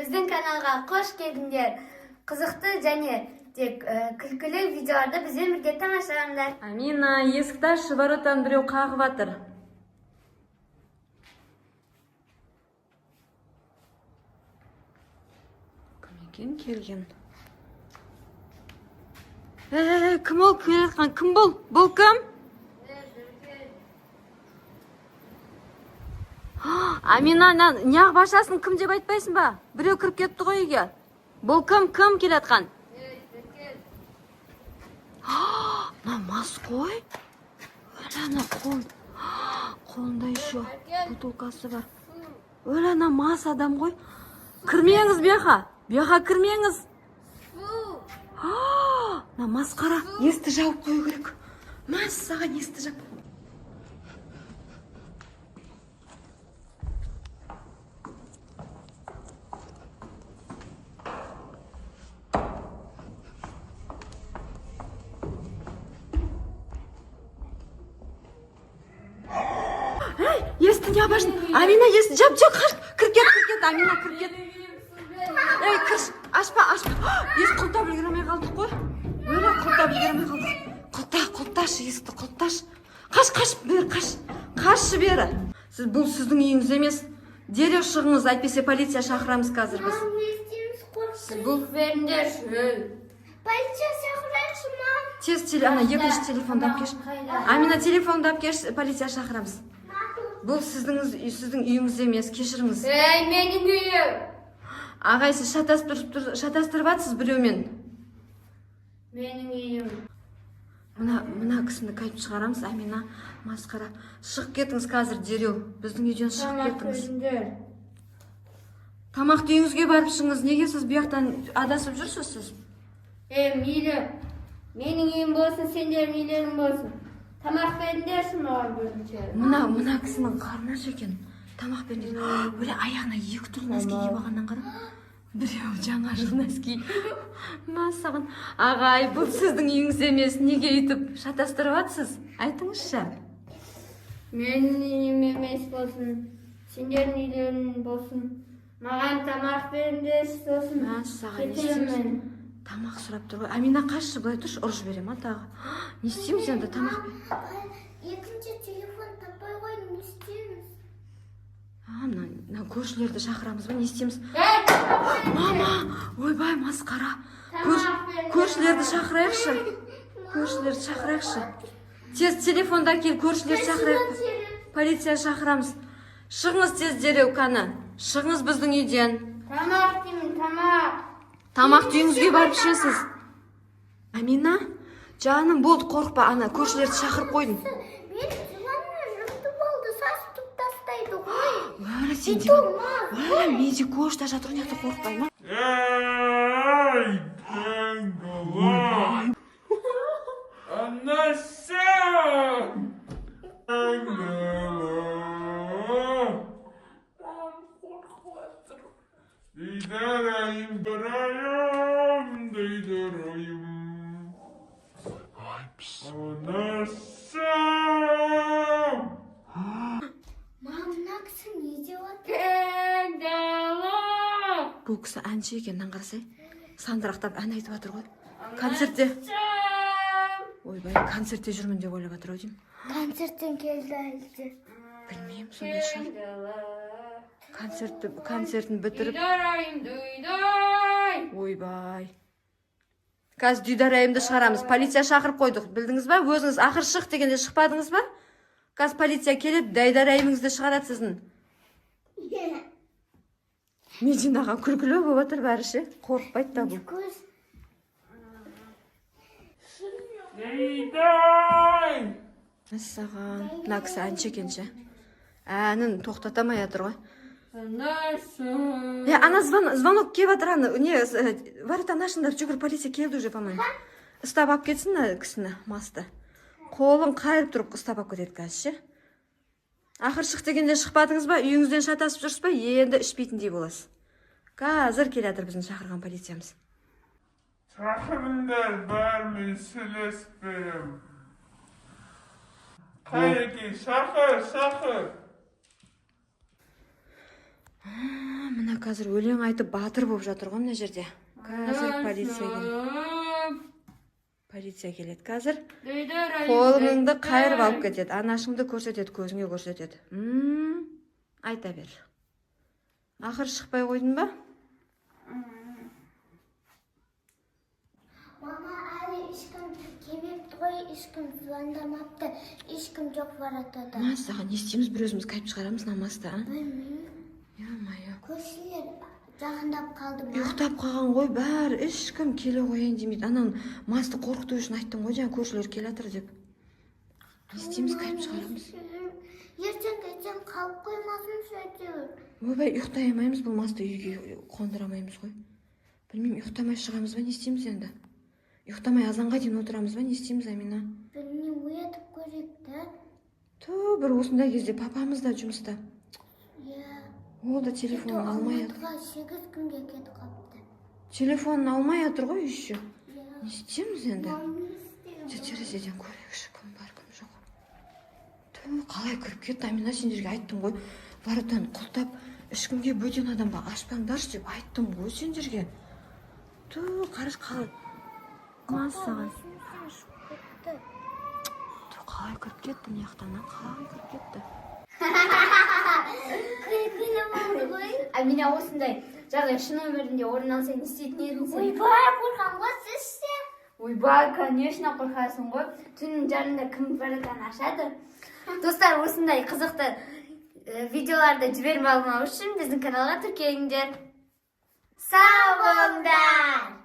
Біздің каналға қош келдіңдер. Қызықты және күлкілі видеоларды бізбен бірге тамашалаңдар. Амина, есікті ашып, воротан біреу қағып жатыр. Кім екен келген? Кім ол келе жатқан? Кім бұл? Бұл кім? Амина, неғып башасын кім деп айтпайсың ба? Біреу кіріп кетті ғой үйге. Бұл кім келе жатқан? Мына мас қой. Өләна қол. Қолында еще бутылкасы бар. Өләна мас адам ғой. Кірмеңіз бияқа. Бияқа кірмеңіз. Мына масқара. Есті жауып қою керек. Массаған есті жауып. Есті не абашын? Амина, есті жап, кіріп кет, Амина, кіріп кет. Кірш, ашпа. Ес құлтап үлгермей қалдық қой. Өлі құлтап үлгермей қалдық. Құлташы, есікті құлташ. Қашы бері. Бұл сіздің үйіңіз емес. Дереу шығыңыз, әйтпесе полиция шақырамыз қазір біз. Бұл Веріңдер. Полиция шақырайықшы, мам. Тез екінші телефонды алып кеш. Амина, телефонды алып кеш, полиция шақырамыз. Бұл сіздің үйіңіз емес, кешіріңіз. Менің үйім. Ағай, сіз шатастырып атсыз біреумен. Менің үйім. Мына кісіні қайтып шығарамыз, Амина, масқара. Шығып кетіңіз қазір дереу. Біздің үйден шығып кетіңіз. Тамақты үйіңізге барып шығыңыз. Неге сіз бұяқтан адасып жүрсіз сіз? Мейлі. Менің үйім болсын, сендердің үйлерің болсын. Тамақ беріңдерші маған бөлінше. Мына кісінің қарны аш екен. Тамақ беріңдер. Өлі аяғына екі түрлі нәски киіп алғаннан қара. Біреу жаңа жыл нәски. Масаған. Ағай, бұл сіздің үйіңіз емес. Неге үйтіп шатастырып атсыз? Айтыңызшы. Менің үйім емес болсын, сендердің үйлерің болсын. Маған тамақ беріңдерші сосын. Масаған, естеймін. Тамақ сұрап тұр ғой. Амина, қашшы, былай тұршы, ұрыш берем, тағы. Не істейміз енді тамақ? Екінші телефон таппай ғой, не істейміз? Мына көршілерді шақырамыз ба, не істейміз? Мама, ойбай, масқара. Көршілерді шақырайықшы. Тез телефонда кел, көршілерді шақырайық. Полиция шақырамыз. Шығыңыз тез дереу қаны. Шығыңыз біздің үйден. Тамақ деймін, тамақ. Тамақты үйіңізге барып ішесіз. Амина, жаным болды, қорықпа, ана көршілерді шақырып қойдың. Мен жыланмен жүкті болды, сасытып тастайды ғой. Өлі сен деп. Медик кошта жатыр, неқті қорықпай ма? Бұл кісі әнші екеннен қарасай, сандырақтап ән айтып жатыр ғой. Концертте. Ойбай, концертте жүрмін деп ойлап жатыр ау деймін. Концерттен келді әлде. Білмеймін, сондай шығар. Концертін бітіріп. Ойбай. Қазір дүйдарайымды шығарамыз. Полиция шақырып қойдық. Білдіңіз ба? Өзіңіз ақыр шық дегенде шықпадыңыз ба? Қазір полиция келеді, дайдарайымыңызды шығарады сіздің. Мединаға күлкілі болып отыр бәрі ше. Қорықпайды да бұл. Мәссаған. Мына кісі әнші екенше. Әнін тоқтатамай жатыр ғой. Ана звонок келіп жатыр. Воротан ашыңдар, жүгір, полиция келді уже, по-моему. Ұстап алып кетсін кісіні, масты. Қолын қайырып тұрып ұстап алып кетеді қазір ше. Ақыр шық дегенде шықпадыңыз ба? Үйіңізден шатасып жүрсіз ба? Енді ішпейтіндей боласыз. Қазір келе жатыр біздің шақырған полициямыз. Шақырыңдар, бар мен сөйлесіп берем. Қайреке, шақыр. Мына қазір өлең айтып батыр болып жатыр ғой мына жерде. Қазір полиция келеді. Қазір қолыңды қайырып алып кетеді. Анашыңды көрсетеді, көзіңе көрсетеді. Айта бер. Ақыр шықпай қойдың ба? Мама, әлі ешкім келмепті ғой, ешкім звондамапты, ешкім жоқ баратады. Саған не істейміз, бір өзіміз кайып шығарамыз намазда, а? Білмеймін. Ё-моё. Көршілер жағындап қалды ма? Ұйықтап қалған ғой, бәрі ешкім келе қояйын демейді. Анан масты қорқыту үшін айттым ғой, жаңа көршілер келе жатыр деп. Не істейміз, кайып шығарамыз? Ертең қалып қоймасын сөйтеуір. Ойбай, ұйықтай алмаймыз, бұл масты үйге қондыра алмаймыз ғой. Білмеймін, ұйықтамай шығамыз ба, не істейміз енді? Ұйықтамай азанға дейін отырамыз ба, не істейміз, Амина? Білмеймін, оятып көрейік та. Бір осындай кезде папамыз да жұмыста. Иә. Ол да телефонын алмай жатыр. Алматыға 8 күнге кетіп қалыпты. Телефонын алмай жатыр ғой еще. Иә. Не істейміз енді? Не істеймін? Терезеден көрейікші, кім бар, кім жоқ. Қалай кіріп кетті, Амина, сендерге айттым ғой. Воротаны құлтап, ешкімге бөтен адамға ашпаңдаршы деп айттым ғой сендерге. Қараш қалай. Массаған. Қалай кіріп кетті, мына жақтан, қалай кіріп кетті. Күлкілі болды ғой. Амина, осындай жағдай шын өмірінде орын алса не істейтін едің сен? Ойбай, қорқам ғой сіз ше. Ойбай, конечно қорқасың ғой. Түннің жарымында кім воротаны ашады? Достар, осындай қызықты видеоларды жіберіп алмау үшін біздің каналға тіркеліңдер. Сау болыңдар.